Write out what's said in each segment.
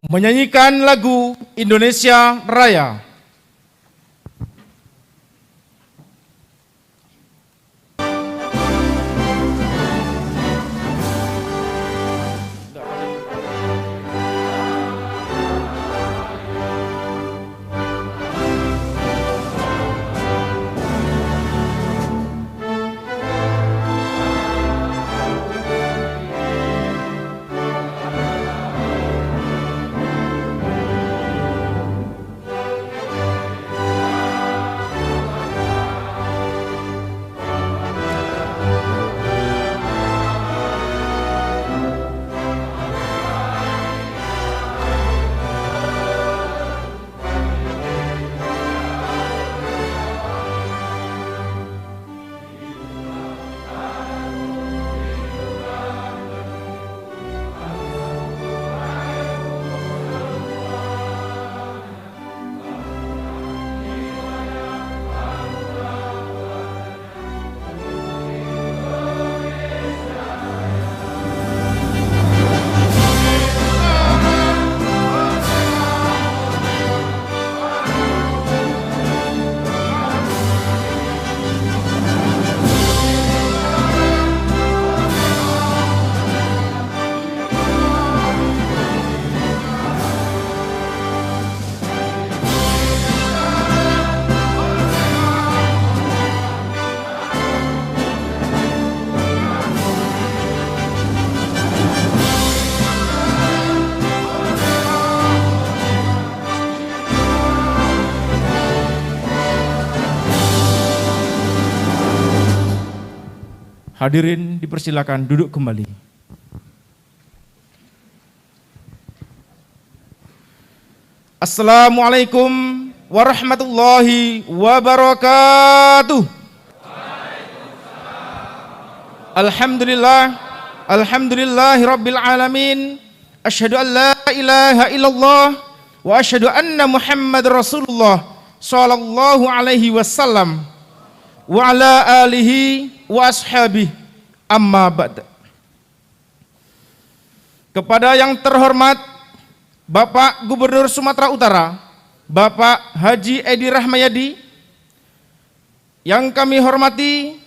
menyanyikan lagu Indonesia Raya. Hadirin dipersilakan duduk kembali. Assalamualaikum warahmatullahi wabarakatuh. Alhamdulillahi rabbil alamin. Asyhadu an la ilaha illallah wa asyhadu anna Muhammad Rasulullah sallallahu alaihi wasallam wa ala alihi wa ashabihi, amma ba'd. Kepada yang terhormat Bapak Gubernur Sumatera Utara, Bapak Haji Edi Rahmayadi, yang kami hormati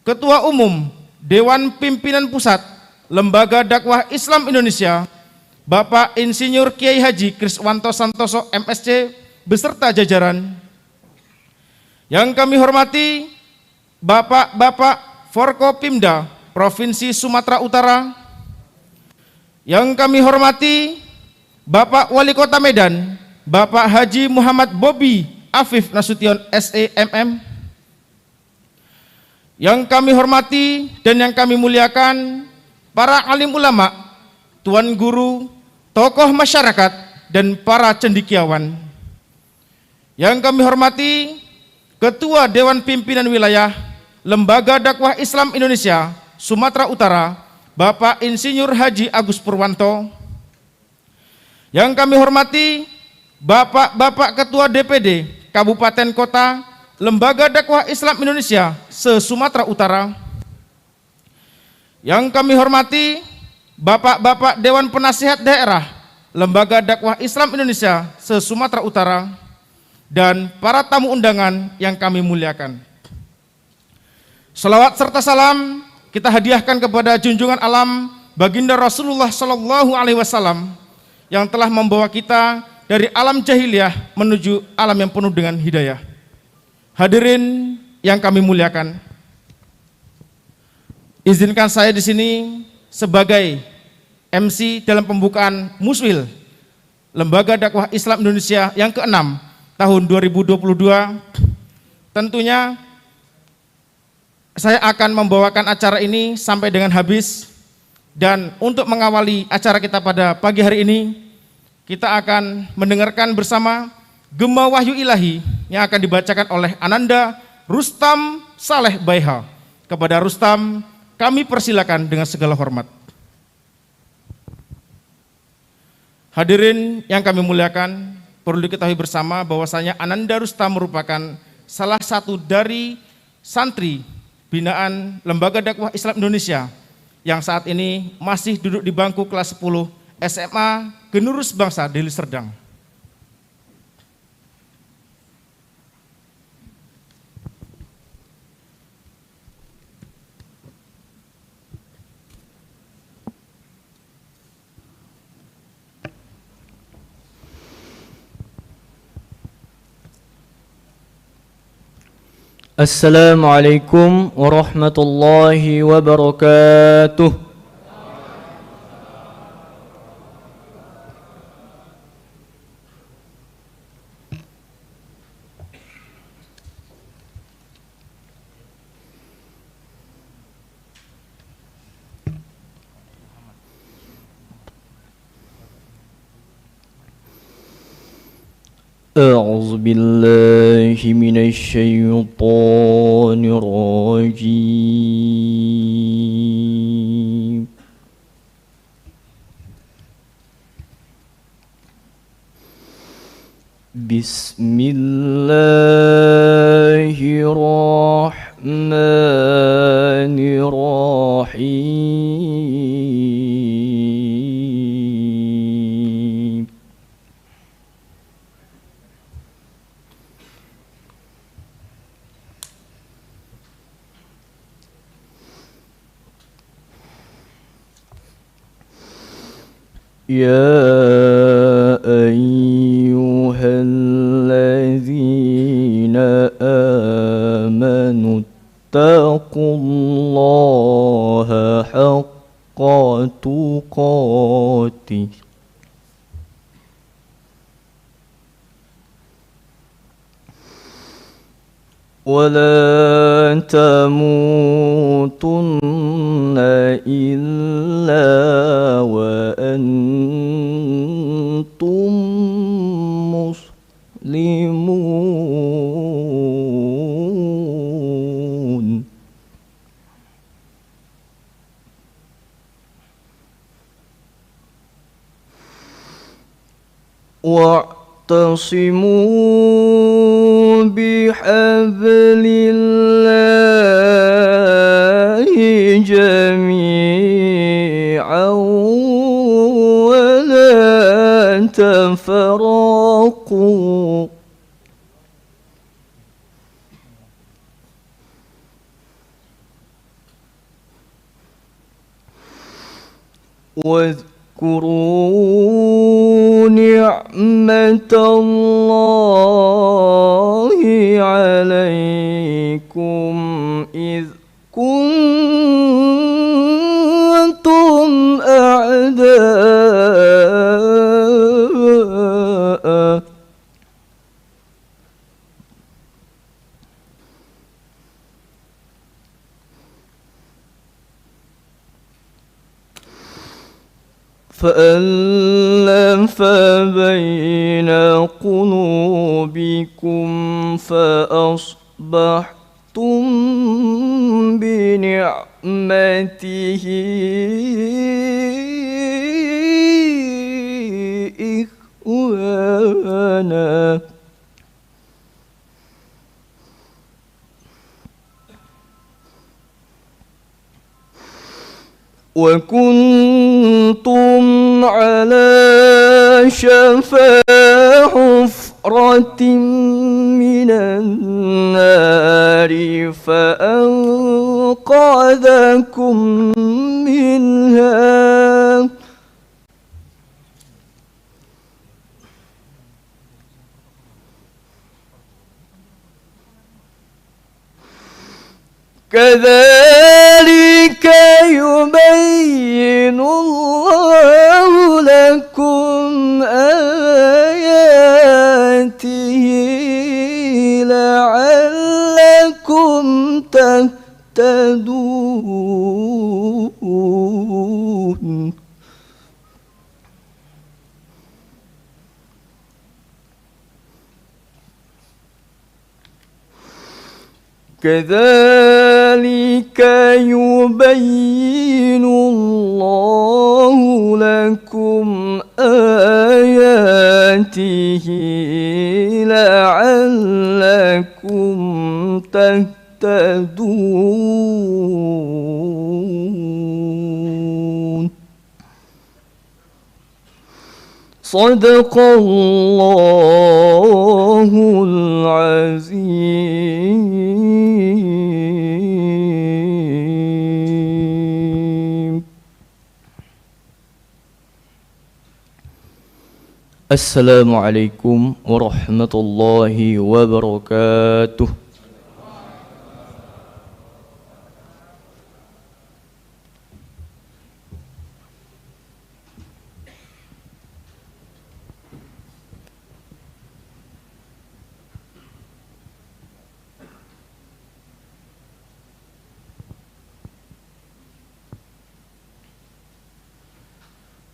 Ketua Umum Dewan Pimpinan Pusat Lembaga Dakwah Islam Indonesia, Bapak Insinyur Kiai Haji Kriswanto Santoso MSc beserta jajaran, yang kami hormati Bapak-bapak Forkopimda Provinsi Sumatera Utara, yang kami hormati Bapak Wali Kota Medan, Bapak Haji Muhammad Bobi Afif Nasution SEMM, yang kami hormati dan yang kami muliakan para alim ulama, tuan guru, tokoh masyarakat, dan para cendekiawan, yang kami hormati Ketua Dewan Pimpinan Wilayah Lembaga Dakwah Islam Indonesia Sumatera Utara, Bapak Insinyur Haji Agus Purwanto, yang kami hormati Bapak-bapak Ketua DPD Kabupaten Kota Lembaga Dakwah Islam Indonesia se-Sumatera Utara, yang kami hormati Bapak-bapak Dewan Penasihat Daerah Lembaga Dakwah Islam Indonesia se-Sumatera Utara, dan para tamu undangan yang kami muliakan. Salawat serta salam kita hadiahkan kepada junjungan alam baginda Rasulullah Sallallahu Alaihi Wasallam yang telah membawa kita dari alam jahiliyah menuju alam yang penuh dengan hidayah. Hadirin yang kami muliakan, izinkan saya di sini sebagai MC dalam pembukaan Muswil Lembaga Dakwah Islam Indonesia yang ke-6 tahun 2022. Tentunya saya akan membawakan acara ini sampai dengan habis, dan untuk mengawali acara kita pada pagi hari ini, kita akan mendengarkan bersama Gema Wahyu Ilahi yang akan dibacakan oleh Ananda Rustam Saleh Baiha. Kepada Rustam kami persilakan dengan segala hormat. Hadirin yang kami muliakan, perlu diketahui bersama bahwasanya Ananda Rustam merupakan salah satu dari santri binaan Lembaga Dakwah Islam Indonesia yang saat ini masih duduk di bangku kelas 10 SMA Generus Bangsa Deli Serdang. Assalamualaikum warahmatullahi wabarakatuh. أعوذ بالله من الشيطان الرجيم. بسم الله الرحمن الرحيم. يا أيها الذين آمنوا اتقوا الله حق تقاته ولا تموتن إلا وأنتم مسلمون. واعتصموا بحبل الله جميعا ولا تفرقوا. واذكروا نعمة الله عليكم إذ كنتم أعداء فألف بين قلوبكم فأصبحتم بنعمته إخوانا وكنتم على شفا حفرة من النار فأنقذكم منها كذلك يبين الله لكم آياته لعلكم تهتدون. كذلك يبين الله لكم آياته لعلكم تهتدون. صدق الله العظيم. السلام عليكم ورحمة الله وبركاته.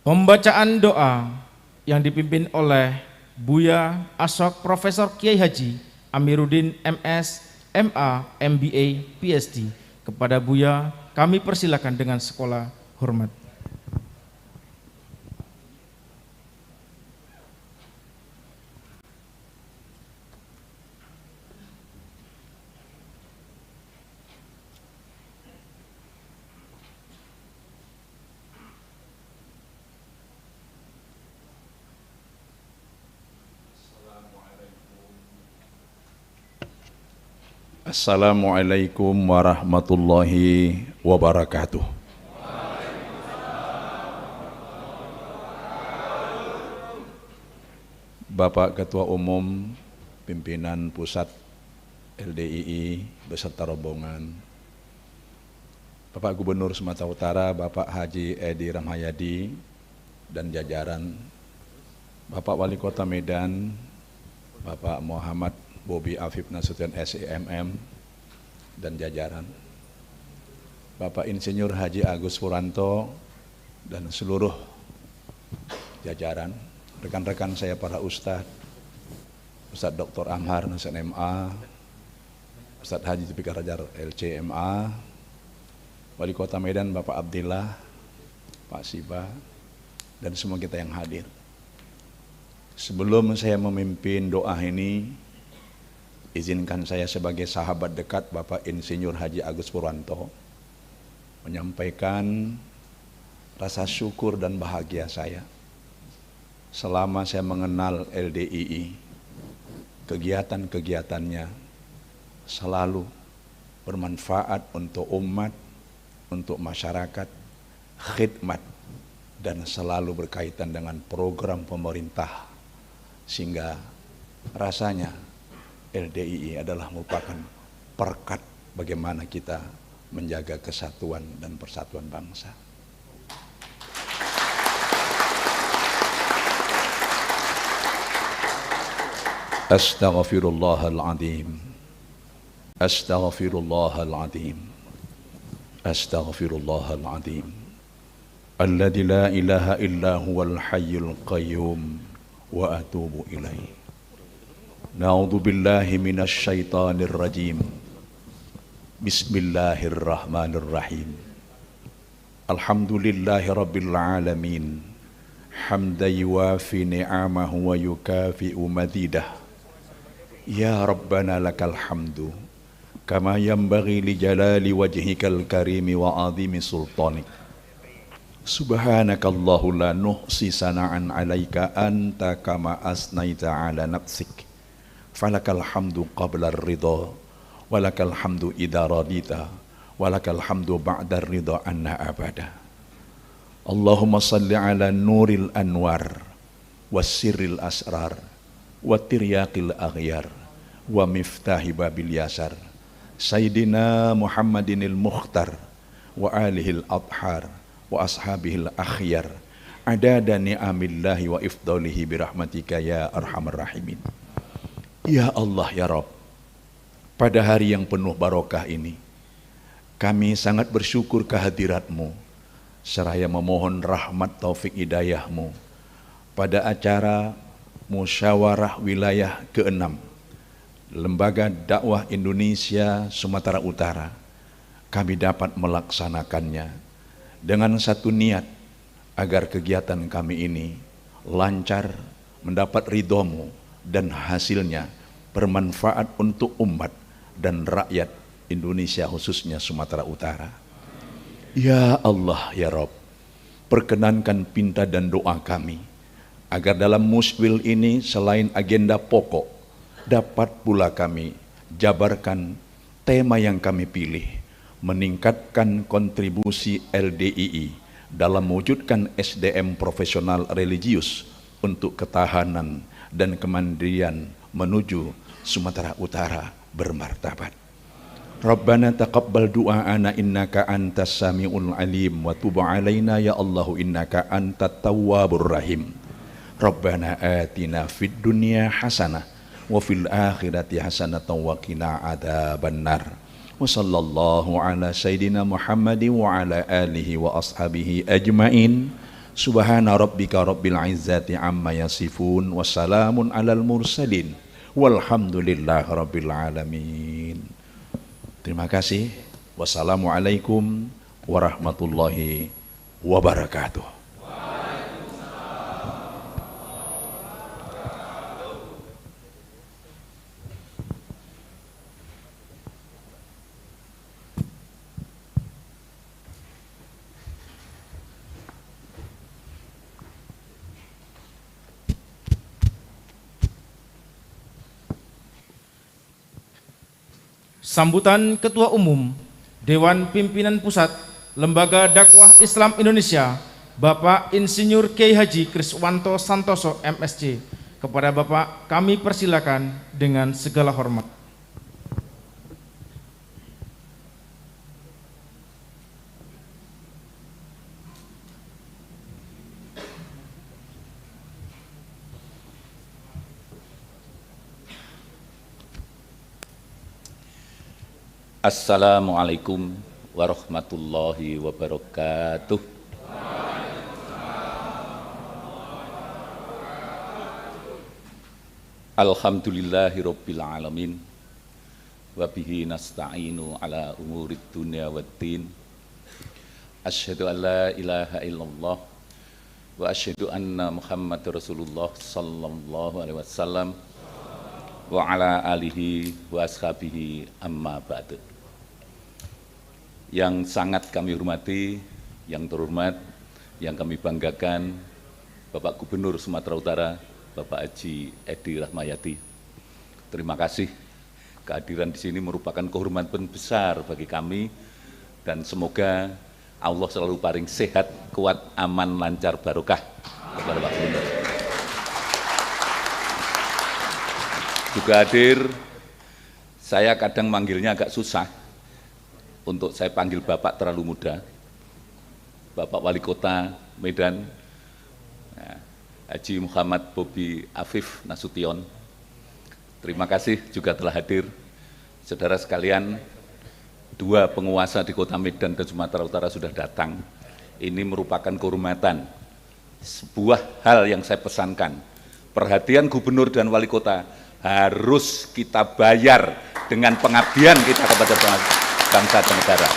Pembacaan doa yang dipimpin oleh Buya Asok Profesor Kiai Haji Amiruddin MS, MA, MBA, PhD. Kepada Buya kami persilakan dengan sekolah hormat. Assalamualaikum warahmatullahi wabarakatuh. Bapak Ketua Umum Pimpinan Pusat LDII beserta rombongan, Bapak Gubernur Sumatera Utara Bapak Haji Edi Rahmayadi dan jajaran, Bapak Wali Kota Medan Bapak Muhammad Bobi Afif Nasution SEMM dan jajaran, Bapak Insinyur Haji Agus Puranto dan seluruh jajaran, rekan-rekan saya para Ustadz Dr. Amhar Nasan MA, Ustadz Haji Zulfikar Hajar LCMA, Wali Kota Medan Bapak Abdillah, Pak Siba, dan semua kita yang hadir. Sebelum saya memimpin doa ini, izinkan saya sebagai sahabat dekat Bapak Insinyur Haji Agus Puranto menyampaikan rasa syukur dan bahagia saya selama saya mengenal LDII. Kegiatan-kegiatannya selalu bermanfaat untuk umat, untuk masyarakat, khidmat, dan selalu berkaitan dengan program pemerintah, sehingga rasanya LDII adalah merupakan perkat bagaimana kita menjaga kesatuan dan persatuan bangsa. Astaghfirullahaladzim, astaghfirullahaladzim, astaghfirullahaladzim. Alladzi la ilaha illa huwal hayyul qayyum wa atubu ilaih. Na'udzu billahi minasy syaithanir rajim. Bismillahirrahmanirrahim. Alhamdulillahi rabbil alamin. Hamdan yuwafi ni'amahu wa yukafi'u mazidah. Ya Rabbana lakal hamdu kama yanbaghi li jalali wajhikal karimi wa 'azimi sultanik. Subhanakallahu la nuhsi sana'an 'alaika anta kama asnaita 'ala nafsik. Falakal hamdu qabla ridha, walakal hamdu idza radita, walakal hamdu ba'da ridha anna abada. Allahumma salli ala nuril anwar, wassirril asrar, wattiryaqil aghyar, wa miftahi babil yasar, Sayyidina Muhammadinil Mukhtar, wa alihil adhar, wa ashabihil akhyar, adada ni'amillahi wa ifdalihi birahmatika ya arhamar rahimin. Ya Allah ya Rabb, pada hari yang penuh barokah ini, kami sangat bersyukur kehadirat-Mu, seraya memohon rahmat taufik hidayah-Mu pada acara Musyawarah Wilayah ke-6 Lembaga Dakwah Indonesia Sumatera Utara. Kami dapat melaksanakannya dengan satu niat, agar kegiatan kami ini lancar, mendapat ridho-Mu, dan hasilnya bermanfaat untuk umat dan rakyat Indonesia, khususnya Sumatera Utara. Ya Allah ya Rabb, perkenankan pinta dan doa kami agar dalam muswil ini selain agenda pokok, dapat pula kami jabarkan tema yang kami pilih, meningkatkan kontribusi LDII dalam mewujudkan SDM profesional religius untuk ketahanan dan kemandirian menuju Sumatera Utara bermartabat. Rabbana taqabbal du'aana innaka antas sami'ul alim wa tub alaina ya Allahu innaka antat tawwabur rahim. Rabbana atina fid dunya hasanah wa fil akhirati hasanatan wa qina adzabannar. Wa sallallahu ala sayyidina Muhammadin wa ala alihi wa ashabihi ajmain. Subhana rabbika rabbil izzati amma yasifun wa salamun alal mursalin walhamdulillahi rabbil alamin. Terima kasih. Wassalamualaikum warahmatullahi wabarakatuh. Sambutan Ketua Umum Dewan Pimpinan Pusat Lembaga Dakwah Islam Indonesia, Bapak Insinyur Kiai Haji Kriswanto Santoso MSc. Kepada Bapak kami persilakan dengan segala hormat. Assalamualaikum warahmatullahi wabarakatuh. Alhamdulillahirabbil alamin wa bihi nasta'inu ala umurid dunya waddin. Asyhadu an la ilaha illallah wa asyhadu anna Muhammadar Rasulullah sallallahu alaihi wasallam wa ala alihi wa ashabihi amma ba'du. Yang sangat kami hormati, yang terhormat, yang kami banggakan, Bapak Gubernur Sumatera Utara, Bapak Haji Edi Rahmayadi. Terima kasih, kehadiran di sini merupakan kehormatan besar bagi kami, dan semoga Allah selalu paling sehat, kuat, aman, lancar, barokah kepada Pak Gubernur. Juga hadir, saya kadang manggilnya agak susah, untuk saya panggil Bapak terlalu muda, Bapak Wali Kota Medan, Haji Muhammad Bobi Afif Nasution. Terima kasih juga telah hadir. Saudara sekalian, dua penguasa di Kota Medan dan Sumatera Utara sudah datang. Ini merupakan kehormatan, sebuah hal yang saya pesankan. Perhatian Gubernur dan Wali Kota harus kita bayar dengan pengabdian kita kepada bangsa dan negara.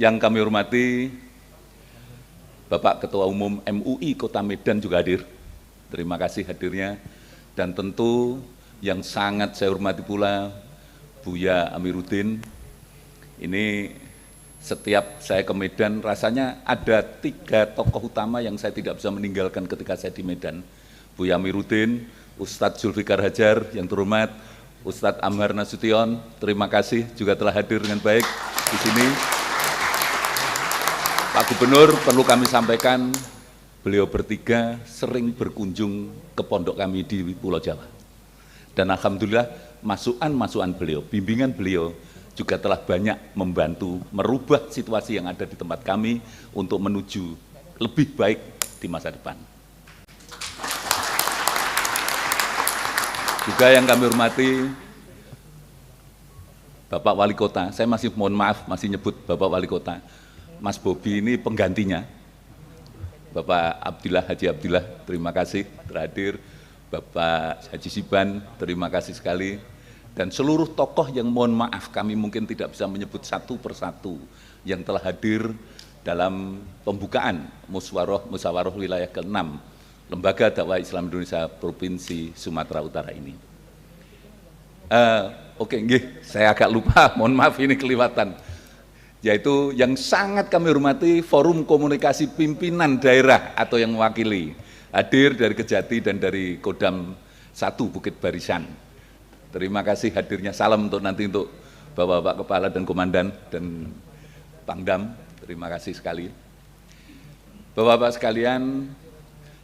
Yang kami hormati, Bapak Ketua Umum MUI Kota Medan juga hadir. Terima kasih hadirnya. Dan tentu yang sangat saya hormati pula Buya Amiruddin. Ini setiap saya ke Medan rasanya ada 3 tokoh utama yang saya tidak bisa meninggalkan ketika saya di Medan. Buya Amiruddin, Ustadz Zulfikar Hajar yang terhormat, Ustadz Amhar Nasution, terima kasih juga telah hadir dengan baik di sini. Pak Gubernur, perlu kami sampaikan, beliau bertiga sering berkunjung ke pondok kami di Pulau Jawa. Dan alhamdulillah masukan beliau, bimbingan beliau juga telah banyak membantu merubah situasi yang ada di tempat kami untuk menuju lebih baik di masa depan. Juga yang kami hormati Bapak Wali Kota, saya masih mohon maaf masih nyebut Bapak Wali Kota. Mas Bobi ini penggantinya, Bapak Abdillah, Haji Abdillah, terima kasih terhadir. Bapak Haji Siban, terima kasih sekali. Dan seluruh tokoh yang mohon maaf kami mungkin tidak bisa menyebut satu persatu yang telah hadir dalam pembukaan musyawarah wilayah ke-6 Lembaga Dakwah Islam Indonesia Provinsi Sumatera Utara ini. Oke, nggih, saya agak lupa, mohon maaf ini kelewatan. yaitu yang sangat kami hormati Forum Komunikasi Pimpinan Daerah atau yang mewakili, hadir dari Kejati dan dari Kodam 1 Bukit Barisan. Terima kasih hadirnya, salam untuk nanti untuk Bapak-Bapak Kepala dan Komandan dan Pangdam, terima kasih sekali. Bapak-Bapak sekalian,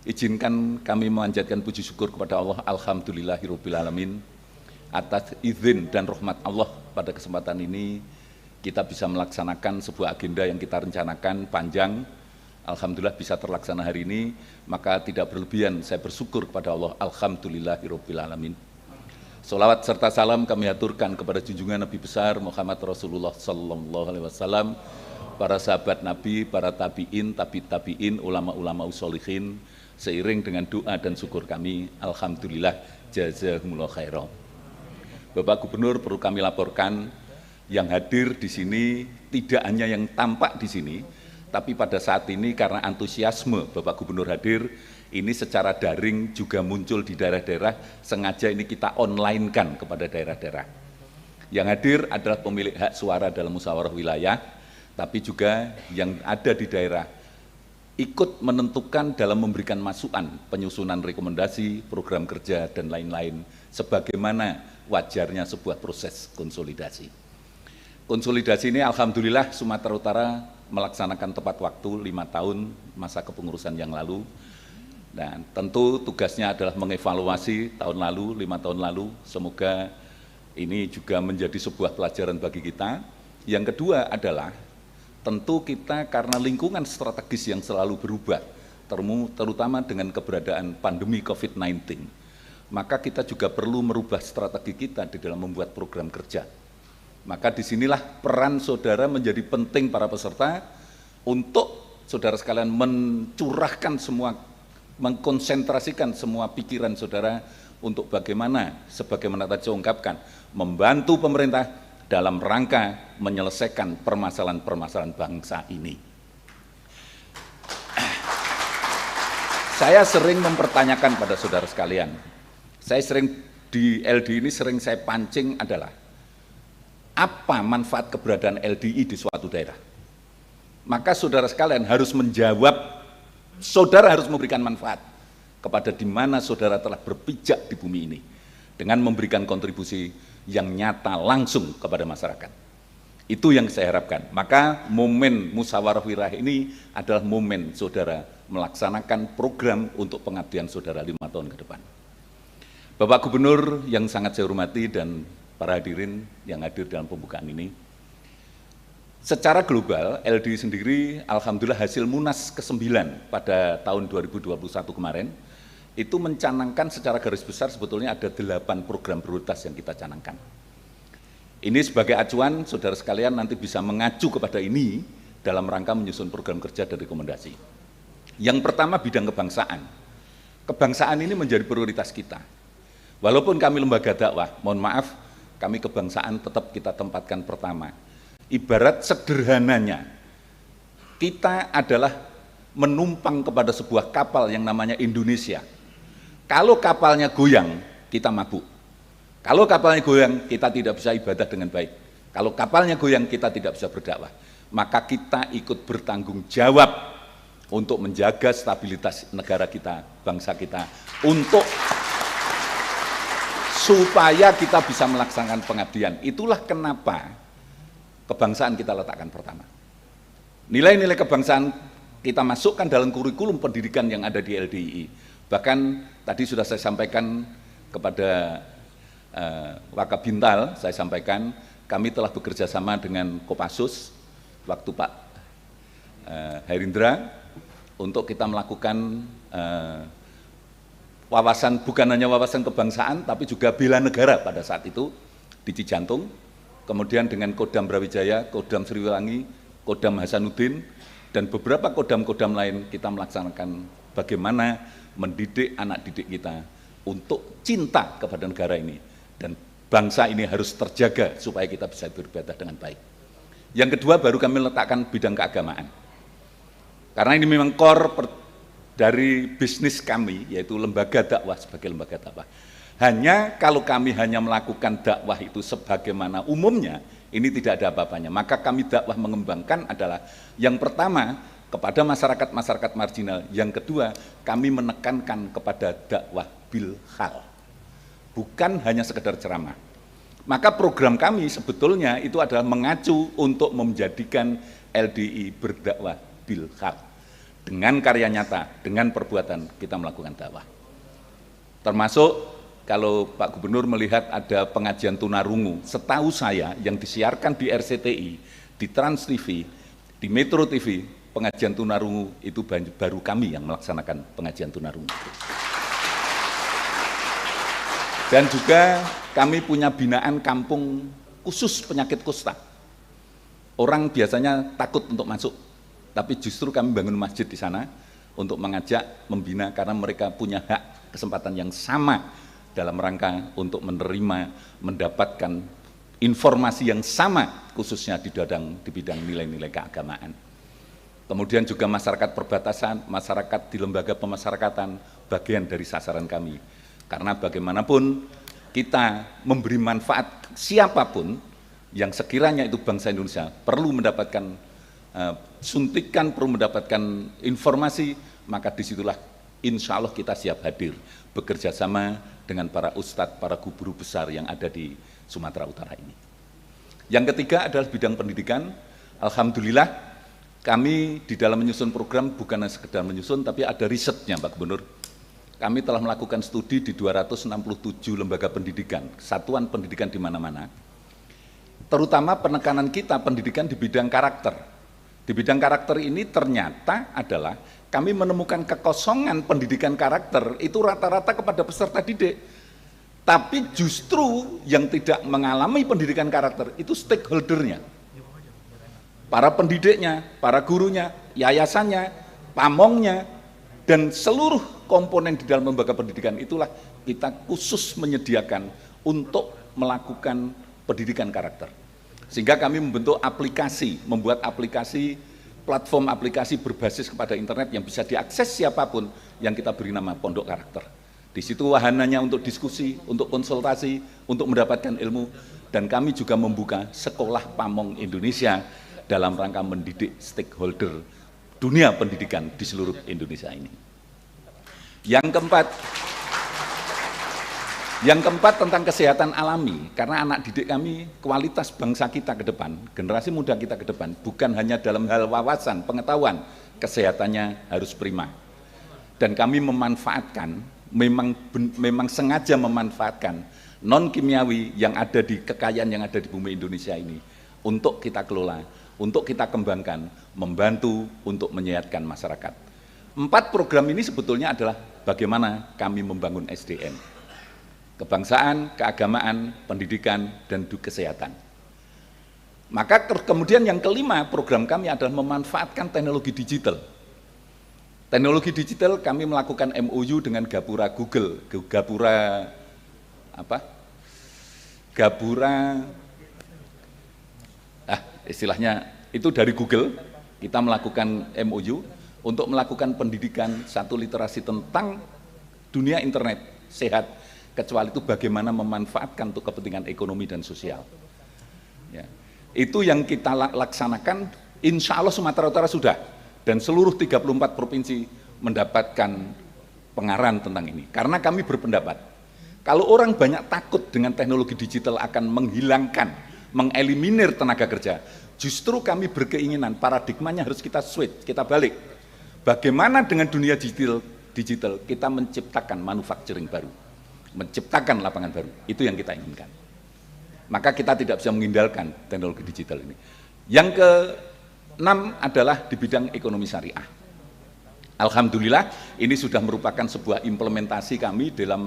izinkan kami memanjatkan puji syukur kepada Allah, alhamdulillahirrabbilalamin, atas izin dan rahmat Allah pada kesempatan ini kita bisa melaksanakan sebuah agenda yang kita rencanakan panjang. Alhamdulillah bisa terlaksana hari ini, maka tidak berlebihan saya bersyukur kepada Allah, alhamdulillahirrabbilalamin. Sholawat serta salam kami aturkan kepada junjungan Nabi besar Muhammad Rasulullah Sallallahu Alaihi Wasallam, para sahabat Nabi, para tabiin, tabiin, ulama-ulama usholihin, seiring dengan doa dan syukur kami, alhamdulillah, jazakumullah khairan. Bapak Gubernur, perlu kami laporkan, yang hadir di sini tidak hanya yang tampak di sini, tapi pada saat ini karena antusiasme Bapak Gubernur hadir, ini secara daring juga muncul di daerah-daerah, sengaja ini kita online-kan kepada daerah-daerah. Yang hadir adalah pemilik hak suara dalam musyawarah wilayah, tapi juga yang ada di daerah ikut menentukan dalam memberikan masukan, penyusunan rekomendasi, program kerja, dan lain-lain, sebagaimana wajarnya sebuah proses konsolidasi. Konsolidasi ini alhamdulillah Sumatera Utara melaksanakan tepat waktu 5 tahun masa kepengurusan yang lalu, dan tentu tugasnya adalah mengevaluasi tahun lalu, 5 tahun lalu. Semoga ini juga menjadi sebuah pelajaran bagi kita. Yang kedua adalah tentu kita karena lingkungan strategis yang selalu berubah, terutama dengan keberadaan pandemi COVID-19, maka kita juga perlu merubah strategi kita di dalam membuat program kerja. Maka disinilah peran saudara menjadi penting, para peserta, untuk saudara sekalian mencurahkan semua, mengkonsentrasikan semua pikiran saudara untuk bagaimana, sebagaimana tadi saya ungkapkan, membantu pemerintah dalam rangka menyelesaikan permasalahan-permasalahan bangsa ini. Saya sering mempertanyakan pada saudara sekalian, saya sering di LDI ini sering saya pancing adalah, apa manfaat keberadaan LDI di suatu daerah? Maka saudara sekalian harus menjawab, saudara harus memberikan manfaat kepada di mana saudara telah berpijak di bumi ini dengan memberikan kontribusi yang nyata langsung kepada masyarakat. Itu yang saya harapkan. Maka momen musyawarah wilayah ini adalah momen saudara melaksanakan program untuk pengabdian saudara 5 tahun ke depan. Bapak Gubernur yang sangat saya hormati dan para hadirin yang hadir dalam pembukaan ini, secara global LDI sendiri alhamdulillah hasil Munas ke-9 pada tahun 2021 kemarin itu mencanangkan secara garis besar sebetulnya ada 8 program prioritas yang kita canangkan. Ini sebagai acuan saudara sekalian nanti bisa mengacu kepada ini dalam rangka menyusun program kerja dan rekomendasi. Yang pertama bidang kebangsaan. Kebangsaan ini menjadi prioritas kita. Walaupun kami lembaga dakwah, mohon maaf, kami kebangsaan tetap kita tempatkan pertama. Ibarat sederhananya, kita adalah menumpang kepada sebuah kapal yang namanya Indonesia. Kalau kapalnya goyang, kita mabuk. Kalau kapalnya goyang, kita tidak bisa ibadah dengan baik. Kalau kapalnya goyang, kita tidak bisa berdakwah. Maka kita ikut bertanggung jawab untuk menjaga stabilitas negara kita, bangsa kita, untuk supaya kita bisa melaksanakan pengabdian. Itulah kenapa kebangsaan kita letakkan pertama. Nilai-nilai kebangsaan kita masukkan dalam kurikulum pendidikan yang ada di LDII. Bahkan tadi sudah saya sampaikan kepada Wakabintal, saya sampaikan kami telah bekerja sama dengan Kopassus waktu Pak Herindra untuk kita melakukan wawasan, bukan hanya wawasan kebangsaan, tapi juga bela negara pada saat itu di Cijantung, kemudian dengan Kodam Brawijaya, Kodam Sriwangi, Kodam Hasanuddin, dan beberapa kodam-kodam lain kita melaksanakan bagaimana mendidik anak didik kita untuk cinta kepada negara ini, dan bangsa ini harus terjaga supaya kita bisa beribadah dengan baik. Yang kedua baru kami letakkan bidang keagamaan, karena ini memang core dari bisnis kami, yaitu lembaga dakwah sebagai lembaga dakwah. Hanya kalau kami hanya melakukan dakwah itu sebagaimana umumnya, ini tidak ada apa-apanya. Maka kami dakwah mengembangkan adalah yang pertama kepada masyarakat-masyarakat marginal, yang kedua kami menekankan kepada dakwah bil hal, bukan hanya sekedar ceramah. Maka program kami sebetulnya itu adalah mengacu untuk menjadikan LDI berdakwah bil hal, dengan karya nyata, dengan perbuatan kita melakukan dakwah. Termasuk kalau Pak Gubernur melihat ada pengajian tunarungu, setahu saya yang disiarkan di RCTI, di Trans TV, di Metro TV, pengajian tunarungu itu baru kami yang melaksanakan pengajian tunarungu. Dan juga kami punya binaan kampung khusus penyakit kusta. Orang biasanya takut untuk masuk, tapi justru kami bangun masjid di sana untuk mengajak, membina, karena mereka punya hak kesempatan yang sama dalam rangka untuk menerima, mendapatkan informasi yang sama, khususnya di bidang nilai-nilai keagamaan. Kemudian juga masyarakat perbatasan, masyarakat di lembaga pemasyarakatan, bagian dari sasaran kami. Karena bagaimanapun kita memberi manfaat siapapun yang sekiranya itu bangsa Indonesia perlu mendapatkan suntikan, perlu mendapatkan informasi, maka disitulah insya Allah kita siap hadir, bekerja sama dengan para ustadz, para guru besar yang ada di Sumatera Utara ini. Yang ketiga adalah bidang pendidikan. Alhamdulillah kami di dalam menyusun program bukan hanya sekedar menyusun, tapi ada risetnya Pak Gubernur. Kami telah melakukan studi di 267 lembaga pendidikan, satuan pendidikan di mana-mana. Terutama penekanan kita pendidikan di bidang karakter. Di bidang karakter ini ternyata adalah kami menemukan kekosongan pendidikan karakter itu rata-rata kepada peserta didik. Tapi justru yang tidak mengalami pendidikan karakter itu stakeholdernya. Para pendidiknya, para gurunya, yayasannya, pamongnya, dan seluruh komponen di dalam lembaga pendidikan itulah kita khusus menyediakan untuk melakukan pendidikan karakter. Sehingga kami membentuk aplikasi, membuat aplikasi, platform aplikasi berbasis kepada internet yang bisa diakses siapapun yang kita beri nama Pondok Karakter. Di situ wahananya untuk diskusi, untuk konsultasi, untuk mendapatkan ilmu, dan kami juga membuka sekolah pamong Indonesia dalam rangka mendidik stakeholder dunia pendidikan di seluruh Indonesia ini. Yang keempat tentang kesehatan alami, karena anak didik kami, kualitas bangsa kita ke depan, generasi muda kita ke depan, bukan hanya dalam hal wawasan, pengetahuan, kesehatannya harus prima. Dan kami memanfaatkan, memang sengaja memanfaatkan non-kimiawi yang ada di kekayaan yang ada di bumi Indonesia ini, untuk kita kelola, untuk kita kembangkan, membantu untuk menyehatkan masyarakat. 4 program ini sebetulnya adalah bagaimana kami membangun SDM. Kebangsaan, keagamaan, pendidikan, dan kesehatan. Maka kemudian yang kelima program kami adalah memanfaatkan teknologi digital. Teknologi digital kami melakukan MOU dengan Gapura Google, istilahnya itu dari Google, kita melakukan MOU untuk melakukan pendidikan satu literasi tentang dunia internet sehat, kecuali itu bagaimana memanfaatkan untuk kepentingan ekonomi dan sosial. Ya. Itu yang kita laksanakan, insya Allah Sumatera Utara sudah, dan seluruh 34 provinsi mendapatkan pengarahan tentang ini. Karena kami berpendapat, kalau orang banyak takut dengan teknologi digital akan menghilangkan, mengeliminir tenaga kerja, justru kami berkeinginan paradigmanya harus kita switch, kita balik. Bagaimana dengan dunia digital kita menciptakan manufacturing baru, menciptakan lapangan baru, itu yang kita inginkan. Maka kita tidak bisa menghindarkan teknologi digital ini. Yang ke-6 adalah di bidang ekonomi syariah. Alhamdulillah ini sudah merupakan sebuah implementasi kami dalam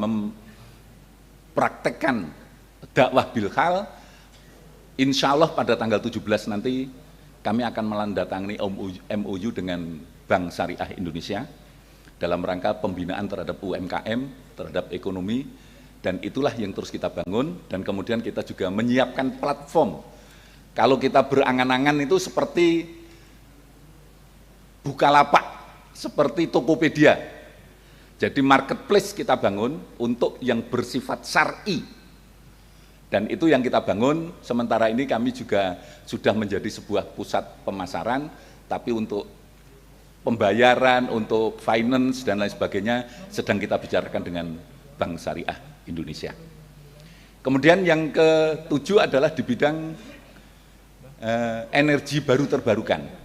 mempraktekkan dakwah bilhal. Insya Allah pada tanggal 17 nanti kami akan menandatangani MOU dengan Bank Syariah Indonesia dalam rangka pembinaan terhadap UMKM, terhadap ekonomi, dan itulah yang terus kita bangun. Dan kemudian kita juga menyiapkan platform. Kalau kita berangan-angan itu seperti Bukalapak, seperti Tokopedia. Jadi marketplace kita bangun untuk yang bersifat syar'i. Dan itu yang kita bangun. Sementara ini kami juga sudah menjadi sebuah pusat pemasaran, tapi untuk pembayaran, untuk finance dan lain sebagainya sedang kita bicarakan dengan Bank Syariah Indonesia. Kemudian yang ketujuh adalah di bidang energi baru terbarukan.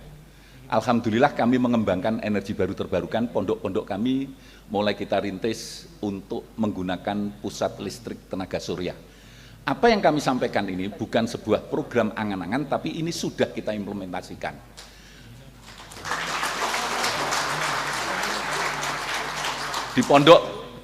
Alhamdulillah kami mengembangkan energi baru terbarukan, pondok-pondok kami mulai kita rintis untuk menggunakan pusat listrik tenaga surya. Apa yang kami sampaikan ini bukan sebuah program angan-angan, tapi ini sudah kita implementasikan. Di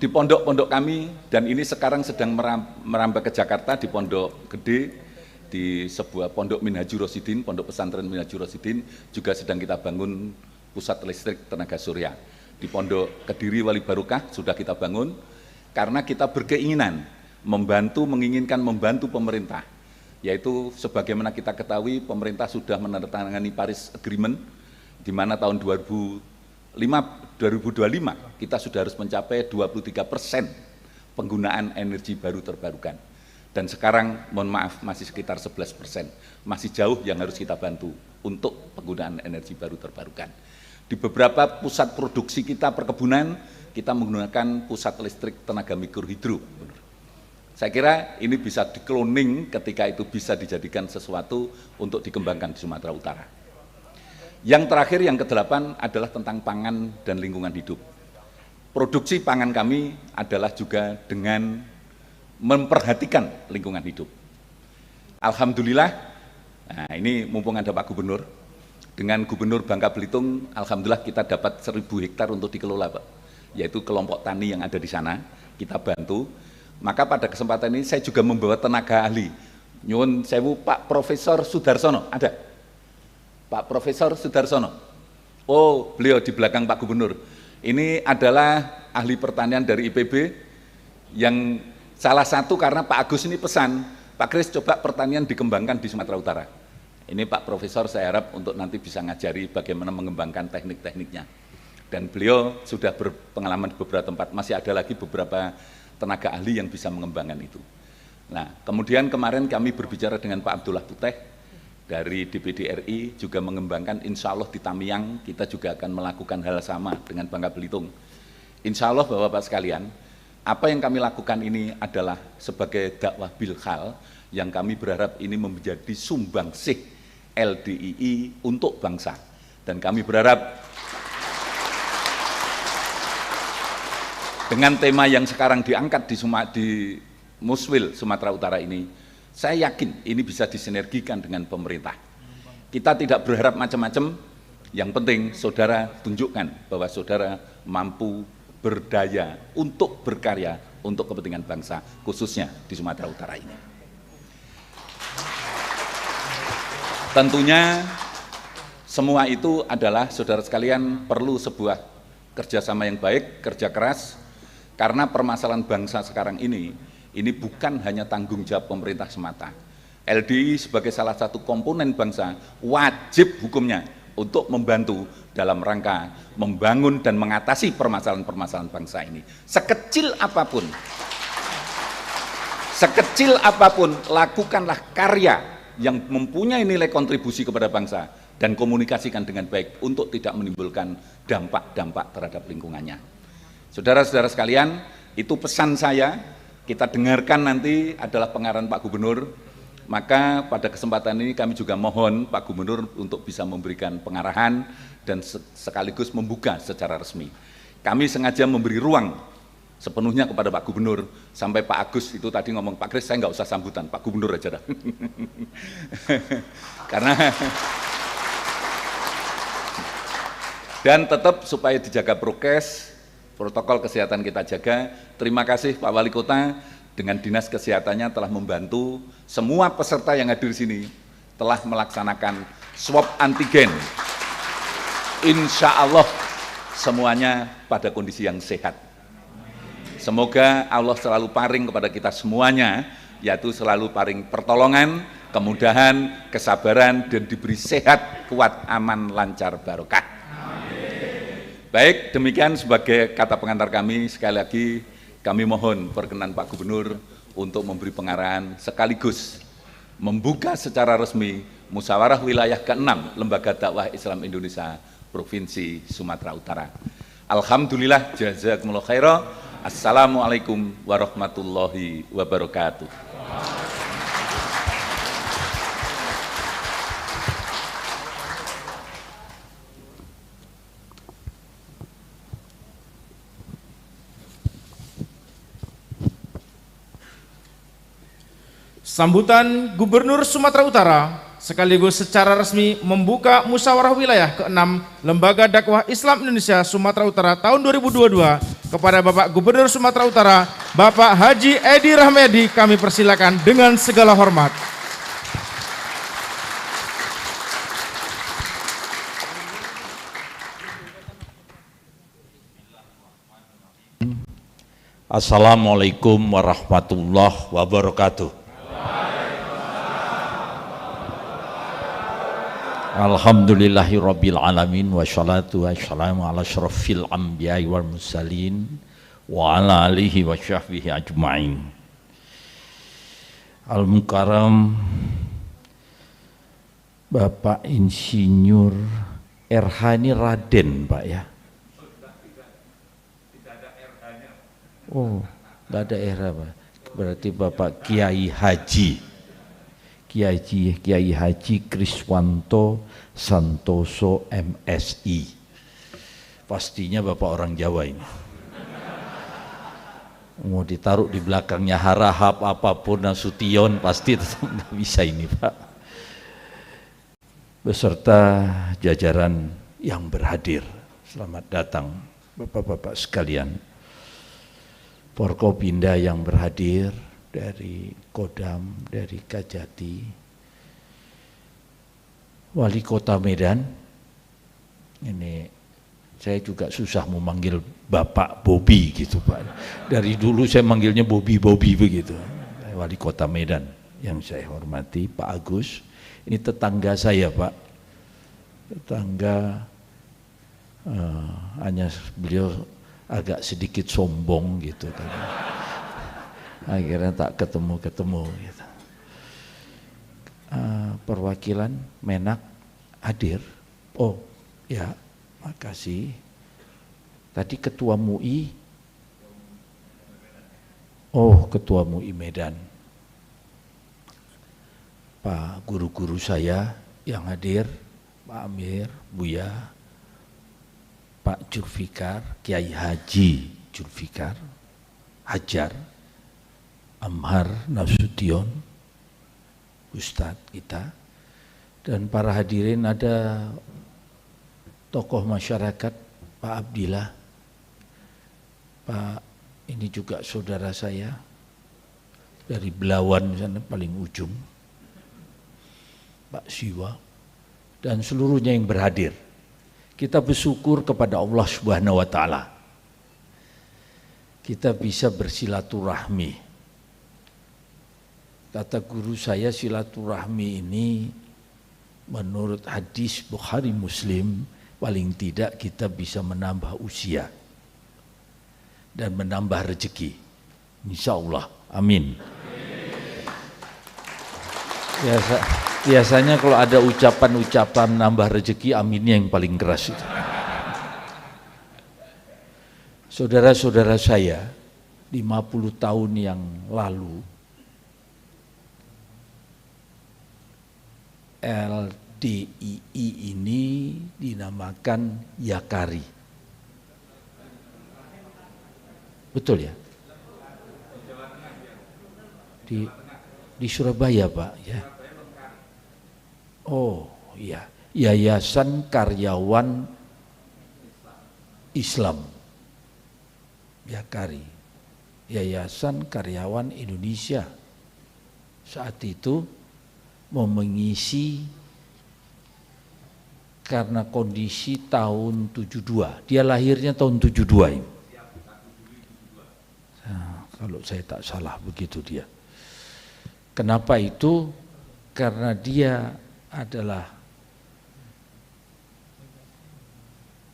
pondok-pondok kami, dan ini sekarang sedang merambah ke Jakarta, di Pondok Gede, di sebuah pondok Minhajur Rosidin, pondok pesantren Minhajur Rosidin, juga sedang kita bangun pusat listrik tenaga surya. Di Pondok Kediri Wali Barokah sudah kita bangun, karena kita berkeinginan menginginkan membantu pemerintah, yaitu sebagaimana kita ketahui pemerintah sudah menandatangani Paris Agreement, di mana tahun 2025 kita sudah harus mencapai 23% penggunaan energi baru terbarukan. Dan sekarang mohon maaf masih sekitar 11%, masih jauh yang harus kita bantu untuk penggunaan energi baru terbarukan. Di beberapa pusat produksi kita perkebunan, kita menggunakan pusat listrik tenaga mikrohidro. Saya kira ini bisa di-cloning ketika itu bisa dijadikan sesuatu untuk dikembangkan di Sumatera Utara. Yang terakhir, yang ke-8 adalah tentang pangan dan lingkungan hidup. Produksi pangan kami adalah juga dengan memperhatikan lingkungan hidup. Alhamdulillah, nah ini mumpung ada Pak Gubernur, dengan Gubernur Bangka Belitung, alhamdulillah kita dapat 1.000 hektar untuk dikelola, Pak. Yaitu kelompok tani yang ada di sana, kita bantu. Maka pada kesempatan ini saya juga membawa tenaga ahli. Nyuwun sewu Pak Profesor Sudarsono, ada? Pak Profesor Sudarsono. Oh, beliau di belakang Pak Gubernur. Ini adalah ahli pertanian dari IPB yang salah satu karena Pak Agus ini pesan, Pak Kris coba pertanian dikembangkan di Sumatera Utara. Ini Pak Profesor saya harap untuk nanti bisa ngajari bagaimana mengembangkan teknik-tekniknya. Dan beliau sudah berpengalaman di beberapa tempat, masih ada lagi beberapa tenaga ahli yang bisa mengembangkan itu. Nah, kemudian kemarin kami berbicara dengan Pak Abdullah Puteh dari DPD RI juga mengembangkan, insya Allah di Tamiang kita juga akan melakukan hal sama dengan Bangka Belitung. Insya Allah Bapak-Bapak sekalian, apa yang kami lakukan ini adalah sebagai dakwah bilhal yang kami berharap ini menjadi sumbangsih LDII untuk bangsa. Dan kami berharap dengan tema yang sekarang diangkat di Muswil Sumatera Utara ini, saya yakin ini bisa disinergikan dengan pemerintah. Kita tidak berharap macam-macam, yang penting saudara tunjukkan bahwa saudara mampu berdaya untuk berkarya untuk kepentingan bangsa, khususnya di Sumatera Utara ini. Tentunya semua itu adalah saudara sekalian perlu sebuah kerjasama yang baik, kerja keras, karena permasalahan bangsa sekarang ini bukan hanya tanggung jawab pemerintah semata. LDI sebagai salah satu komponen bangsa wajib hukumnya untuk membantu dalam rangka membangun dan mengatasi permasalahan-permasalahan bangsa ini. Sekecil apapun, lakukanlah karya yang mempunyai nilai kontribusi kepada bangsa dan komunikasikan dengan baik untuk tidak menimbulkan dampak-dampak terhadap lingkungannya. Saudara-saudara sekalian, itu pesan saya, kita dengarkan nanti adalah pengarahan Pak Gubernur, maka pada kesempatan ini kami juga mohon Pak Gubernur untuk bisa memberikan pengarahan dan sekaligus membuka secara resmi. Kami sengaja memberi ruang sepenuhnya kepada Pak Gubernur, sampai Pak Agus itu tadi ngomong, Pak Kris saya nggak usah sambutan, Pak Gubernur aja dah. Karena dan tetap supaya dijaga prokes, protokol kesehatan kita jaga. Terima kasih Pak Wali Kota dengan Dinas Kesehatannya telah membantu semua peserta yang hadir di sini telah melaksanakan swab antigen. Insya Allah semuanya pada kondisi yang sehat. Semoga Allah selalu paring kepada kita semuanya, yaitu selalu paring pertolongan, kemudahan, kesabaran, dan diberi sehat, kuat, aman, lancar, barokah. Baik, demikian sebagai kata pengantar kami. Sekali lagi kami mohon perkenan Pak Gubernur untuk memberi pengarahan sekaligus membuka secara resmi musyawarah wilayah ke-6 Lembaga Dakwah Islam Indonesia Provinsi Sumatera Utara. Alhamdulillah, jazakumullah khairan. Assalamualaikum warahmatullahi wabarakatuh. Sambutan Gubernur Sumatera Utara sekaligus secara resmi membuka musyawarah wilayah ke-6 Lembaga Dakwah Islam Indonesia Sumatera Utara tahun 2022 kepada Bapak Gubernur Sumatera Utara, Bapak Haji Edi Rahmayadi, kami persilakan dengan segala hormat. Assalamualaikum warahmatullahi wabarakatuh. Alhamdulillahi rabbil alamin wassalatu wassalamu ala asyrafil anbiya'i wal mursalin wa ala alihi wa sahbihi ajma'in. Al-Mukarram Bapak Insinyur RH ini Raden, Pak ya? Oh, nggak ada RH, Pak. Berarti Bapak Kiai Haji Kriswanto Santoso MSI. Pastinya Bapak orang Jawa ini. Mau ditaruh di belakangnya Harahap apapun Nasution pasti tetap nggak bisa ini, Pak. Beserta jajaran yang berhadir, selamat datang Bapak-bapak sekalian. Forkopimda yang berhadir dari Kodam, dari Kajati, Wali Kota Medan. Ini saya juga susah memanggil Bapak Bobi gitu, Pak. Dari dulu saya manggilnya Bobi begitu. Wali Kota Medan yang saya hormati, Pak Agus. Ini tetangga saya, Pak. Tetangga, hanya beliau agak sedikit sombong gitu tadi. Akhirnya tak ketemu gitu. Perwakilan Menak hadir. Oh ya, makasih. Tadi Ketua MUI. Oh, Ketua MUI Medan. Pak guru-guru saya yang hadir, Pak Amir, Buya, Pak Julfikar, Kiai Haji Julfikar, Hajar, Amhar Nasution, Ustadz kita, dan para hadirin ada tokoh masyarakat, Pak Abdillah, Pak ini juga saudara saya dari Belawan sana paling ujung, Pak Siwa, dan seluruhnya yang berhadir. Kita bersyukur kepada Allah Subhanahu wa Ta'ala. Kita bisa bersilaturahmi. Kata guru saya, silaturahmi ini menurut hadis Bukhari Muslim, paling tidak kita bisa menambah usia dan menambah rezeki. Insya Allah, amin. Biasanya kalau ada ucapan-ucapan nambah rezeki, aminnya yang paling keras itu. Saudara-saudara saya, 50 tahun yang lalu, LDII ini dinamakan Yakari. Betul ya? Di Surabaya, Pak ya. Oh iya, Yayasan Karyawan Islam Yakari, Yayasan Karyawan Indonesia. Saat itu mau mengisi karena kondisi tahun 72, dia lahirnya tahun 72 ini. Nah, kalau saya tak salah begitu dia. Kenapa itu? Karena dia adalah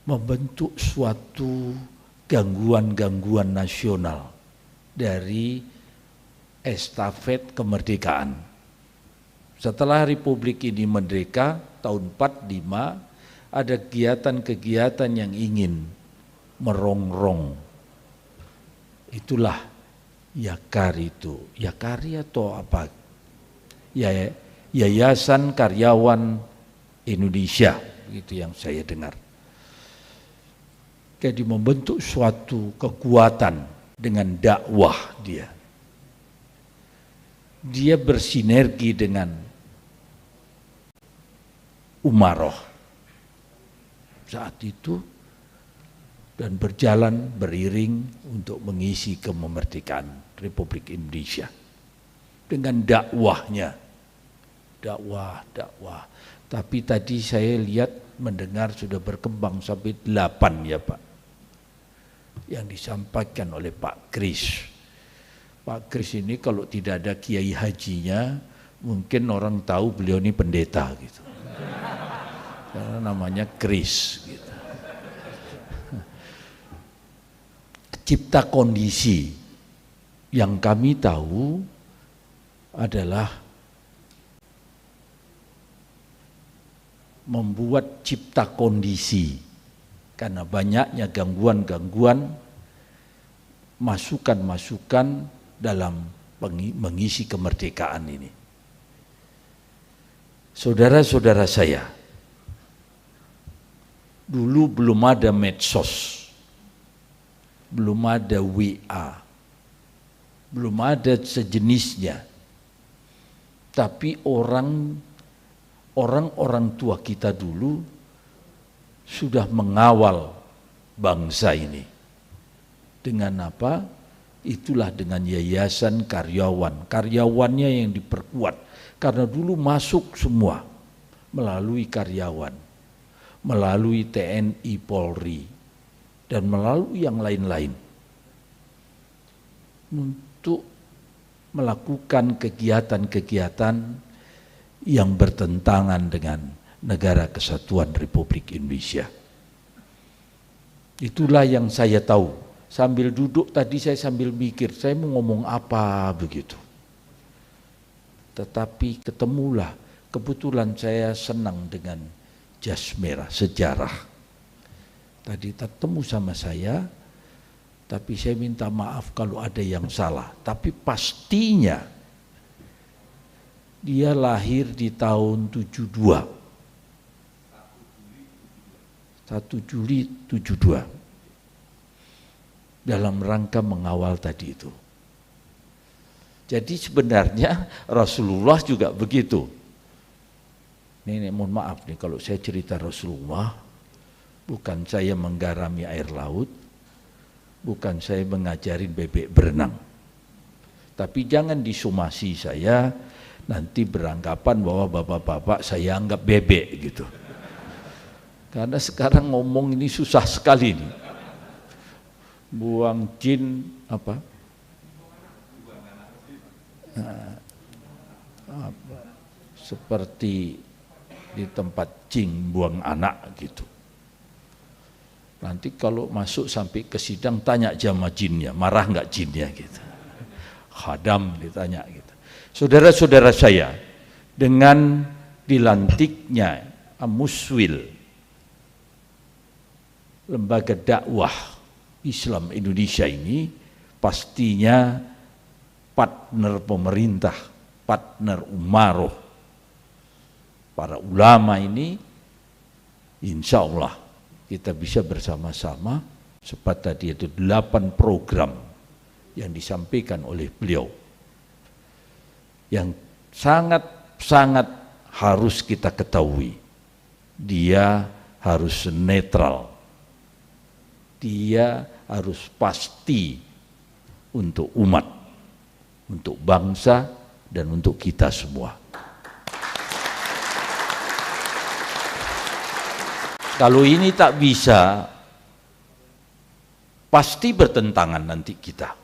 membentuk suatu gangguan-gangguan nasional dari estafet kemerdekaan. Setelah Republik ini merdeka tahun 45, ada kegiatan-kegiatan yang ingin merongrong. Itulah Yakari itu. Yakari atau apa? Ya, Yayasan Karyawan Indonesia, begitu yang saya dengar. Jadi membentuk suatu kekuatan dengan dakwah dia. Dia bersinergi dengan Umaroh saat itu dan berjalan beriring untuk mengisi kemerdekaan Republik Indonesia dengan dakwahnya. Dakwah. Tapi tadi saya lihat mendengar sudah berkembang sampai 8 ya Pak, yang disampaikan oleh Pak Kris. Pak Kris ini kalau tidak ada kiai hajinya, mungkin orang tahu beliau ini pendeta gitu. Karena namanya Kris gitu. Cipta kondisi yang kami tahu adalah membuat cipta kondisi karena banyaknya gangguan-gangguan, masukan-masukan dalam mengisi kemerdekaan ini. Saudara-saudara saya, dulu belum ada medsos, belum ada WA, belum ada sejenisnya. Tapi orang-orang tua kita dulu sudah mengawal bangsa ini. Dengan apa? Itulah dengan yayasan karyawan. Karyawannya yang diperkuat. Karena dulu masuk semua melalui karyawan, melalui TNI Polri, dan melalui yang lain-lain. Untuk melakukan kegiatan-kegiatan yang bertentangan dengan Negara Kesatuan Republik Indonesia. Itulah yang saya tahu. Sambil duduk tadi saya sambil mikir, saya mau ngomong apa begitu. Tetapi ketemulah, kebetulan saya senang dengan jas merah, sejarah. Tadi ketemu sama saya, tapi saya minta maaf kalau ada yang salah. Tapi pastinya dia lahir di tahun 72. 1 Juli 72. Dalam rangka mengawal tadi itu. Jadi sebenarnya Rasulullah juga begitu. Ini mohon maaf nih kalau saya cerita Rasulullah, bukan saya menggarami air laut, bukan saya mengajarin bebek berenang. Tapi jangan disomasi saya, nanti beranggapan bahwa bapak-bapak saya anggap bebek gitu. Karena sekarang ngomong ini susah sekali nih. Buang jin apa? Seperti di tempat cing buang anak gitu. Nanti kalau masuk sampai ke sidang tanya sama jinnya, marah nggak jinnya gitu. Khadam ditanya gitu. Saudara-saudara saya, dengan dilantiknya Muswil, lembaga dakwah Islam Indonesia ini, pastinya partner pemerintah, partner Umaroh, para ulama ini, insya Allah kita bisa bersama-sama, seperti tadi itu 8 program yang disampaikan oleh beliau, yang sangat-sangat harus kita ketahui, dia harus netral, dia harus pasti untuk umat, untuk bangsa, dan untuk kita semua. Kalau ini tak bisa, pasti bertentangan nanti kita.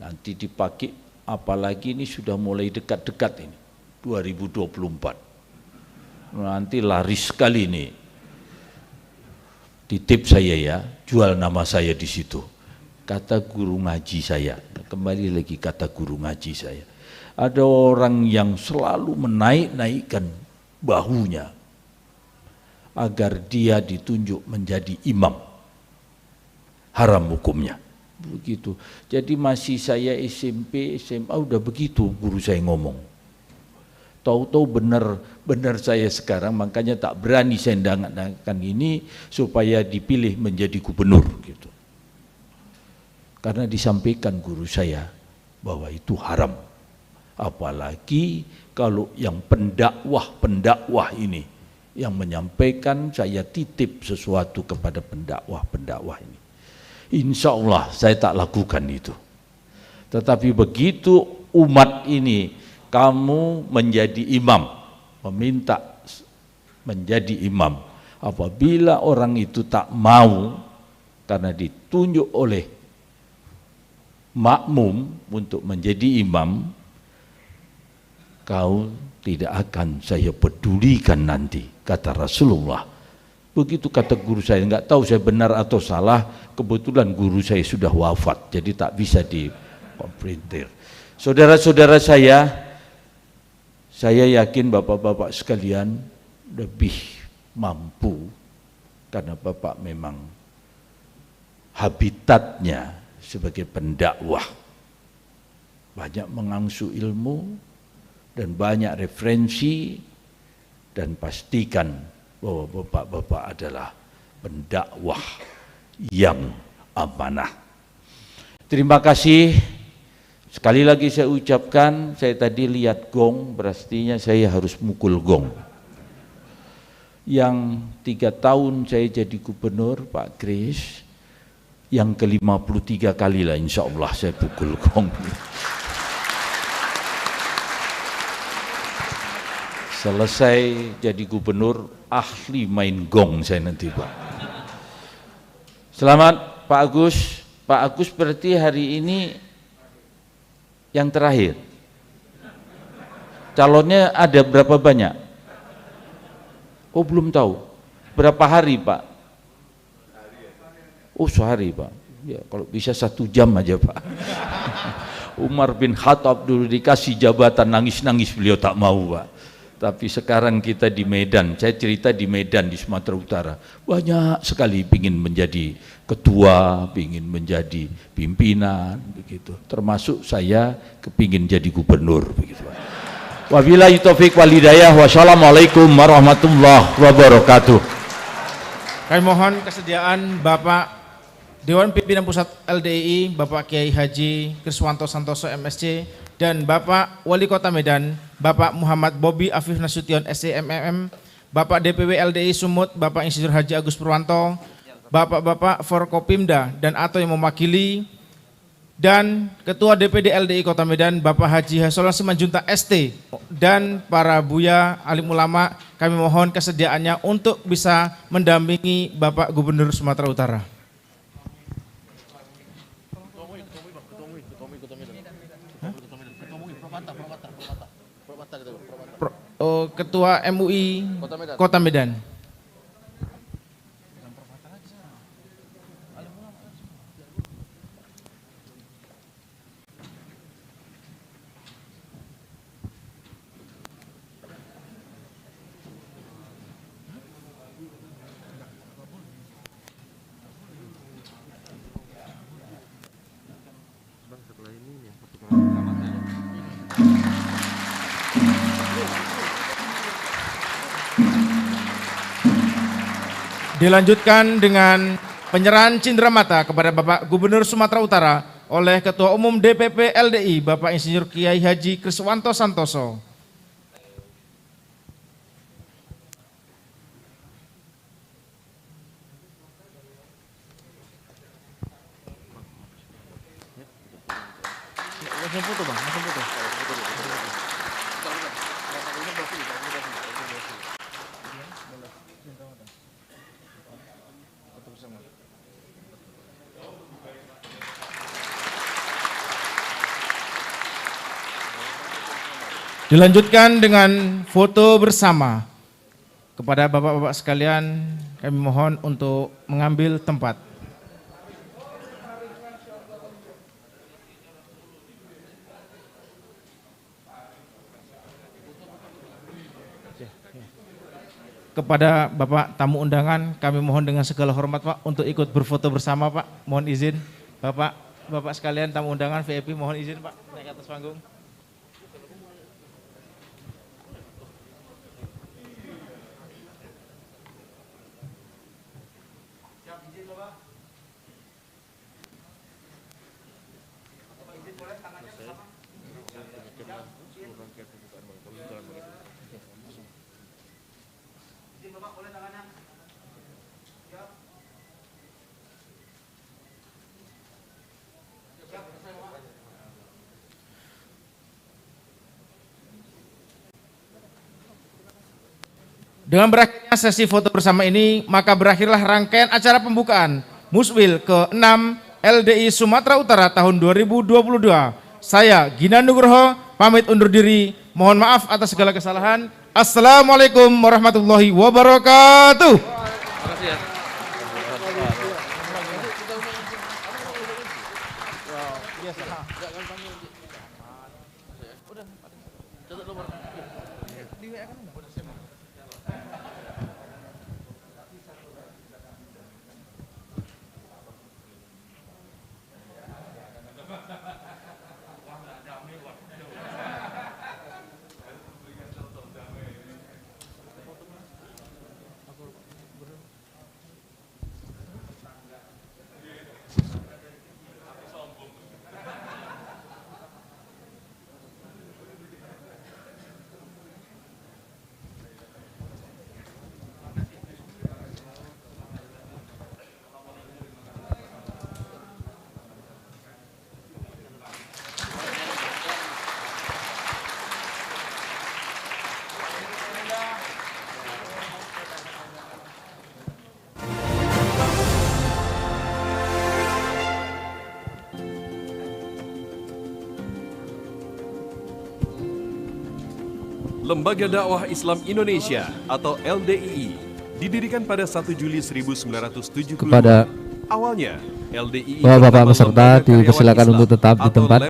Nanti dipakai, apalagi ini sudah mulai dekat-dekat ini, 2024. Nanti laris sekali ini. Titip saya ya, jual nama saya di situ. Kata guru ngaji saya, kembali lagi kata guru ngaji saya. Ada orang yang selalu menaik-naikkan bahunya agar dia ditunjuk menjadi imam. Haram hukumnya. Begitu. Jadi masih saya SMP, SMA udah begitu guru saya ngomong. Tahu-tahu benar saya sekarang, makanya tak berani saya ndangkan ini supaya dipilih menjadi gubernur gitu. Karena disampaikan guru saya bahwa itu haram. Apalagi kalau yang pendakwah ini yang menyampaikan, saya titip sesuatu kepada pendakwah ini. Insya Allah saya tak lakukan itu. Tetapi begitu umat ini kamu menjadi imam, meminta menjadi imam, apabila orang itu tak mau karena ditunjuk oleh makmum untuk menjadi imam, kau tidak akan saya pedulikan nanti, kata Rasulullah. Begitu kata guru saya, enggak tahu saya benar atau salah, kebetulan guru saya sudah wafat, jadi tak bisa dikonfrontir. Saudara-saudara saya yakin bapak-bapak sekalian lebih mampu, karena bapak memang habitatnya sebagai pendakwah, banyak mengangsu ilmu dan banyak referensi, dan pastikan bahwa bapak-bapak adalah pendakwah yang amanah. Terima kasih. Sekali lagi saya ucapkan, saya tadi lihat gong, berarti saya harus mukul gong. Yang 3 tahun saya jadi gubernur, Pak Kris, yang ke-53 kali lah insya Allah saya pukul gong. Selesai jadi gubernur, ahli main gong saya nanti Pak. Selamat Pak Agus. Pak Agus berarti hari ini yang terakhir. Calonnya ada berapa banyak? Oh belum tahu. Berapa hari Pak? Oh sehari Pak. Ya, kalau bisa 1 jam aja Pak. Umar bin Khattab dulu dikasih jabatan, nangis-nangis beliau tak mau Pak. Tapi sekarang kita di Medan, saya cerita di Medan di Sumatera Utara, banyak sekali ingin menjadi ketua, ingin menjadi pimpinan, begitu. Termasuk saya kepingin jadi gubernur, begitu. Wabillahi taufik wal hidayah. Wassalamualaikum warahmatullahi wabarakatuh. Kami mohon kesediaan Bapak Dewan Pimpinan Pusat LDII, Bapak Kiai Haji Kriswanto Santoso MSc, dan Bapak Wali Kota Medan, Bapak Muhammad Bobi Afif Nasution SCMMM, Bapak DPW LDI Sumut, Bapak Insinyur Haji Agus Purwanto, Bapak-Bapak Forkopimda dan atau yang mewakili, dan Ketua DPD LDI Kota Medan, Bapak Haji Hasolan Simanjuntak ST, dan para buya, alim ulama, kami mohon kesediaannya untuk bisa mendampingi Bapak Gubernur Sumatera Utara. Ketua MUI Kota Medan. Dilanjutkan dengan penyerahan cindramata kepada Bapak Gubernur Sumatera Utara oleh Ketua Umum DPP LDI Bapak Insinyur Kiai Haji Kriswanto Santoso. Dilanjutkan dengan foto bersama. Kepada bapak-bapak sekalian, kami mohon untuk mengambil tempat. kepada Bapak tamu undangan, kami mohon dengan segala hormat Pak untuk ikut berfoto bersama Pak. Mohon izin Bapak sekalian tamu undangan VIP, mohon izin Pak naik ke atas panggung. Dengan berakhirnya sesi foto bersama ini, maka berakhirlah rangkaian acara pembukaan Muswil ke-6 LDI Sumatera Utara tahun 2022. Saya Gina Nugroho pamit undur diri. Mohon maaf atas segala kesalahan. Assalamualaikum warahmatullahi wabarakatuh. Lembaga Dakwah Islam Indonesia atau LDII didirikan pada 1 Juli 1972. Kepada Awalnya LDII Bapak bernama peserta Lembaga Karyawan dipersilakan Islam untuk tetap di atau tempat.